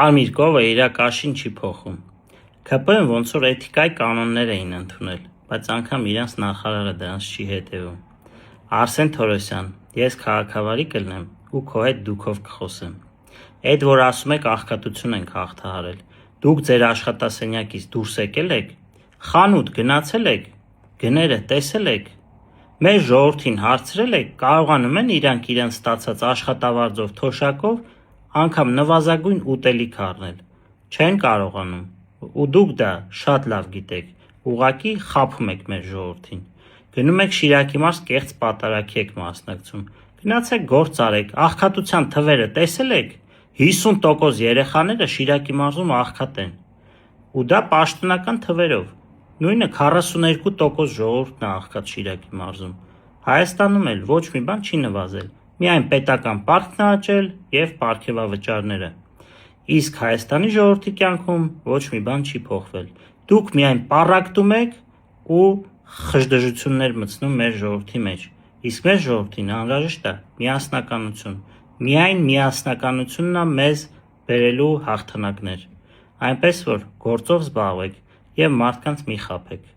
Կարմիր կովը իր կաշին չի փոխում։ ՔՊ-ն ոնց որ էթիկայի կանոններ էին ընդունել, բայց անգամ իրանց նախարարը դրանց չի հետևում։ Արսեն Թորոսյան, ես քաղաքավարի կլնեմ ու քո հետ դուքով կխոսեմ։ Էդ որ ասում եք աղքատություն ենք հաղթահարել, դուք ձեր աշխատասենյակից դուրս եկել եք, խանութ գնացել եք, գները տեսել եք, մեր ժողովրդին հարցրել եք, կարողանում են իրանք իրենց ստացած աշխատավարձով թոշակով անգամ նվազագույն ուտելիք առնել, չեն կարողանում, ու դուք դա շատ լավ գիտեք, ուղղակի խաբում եք մեր ժողովրդին, գնում եք Շիրակի մարզ կեղծ պատարագի եք մասնակցում, գնացեք գործ արեք, աղքատության թվերը տեսել եք, 50% երեխաները Շիրակի մարզում աղքատ են, ու դա պաշտոնական թվերով, նույնը 42% ժողովուրդն է աղքատ Շիրակի մարզում, Հայաստանում էլ ոչ մի բան չի նվազել, միայն պետական պարտքն է աճել և պարգևավճարները, իսկ Հայաստանի ժողովրդի կյանքում ոչ մի բան չի փոխվել, դուք միայն պառակտում եք ու խժդժություններ մտցնում մեր ժողովրդի մեջ, իսկ մեր ժողովրդին անհրաժեշտ է միասնականություն, միայն միասնականությունն է մեզ բերելու հաղթանակներ, այնպես որ գործով զբաղվեք և մարդկանց մի խաբեք։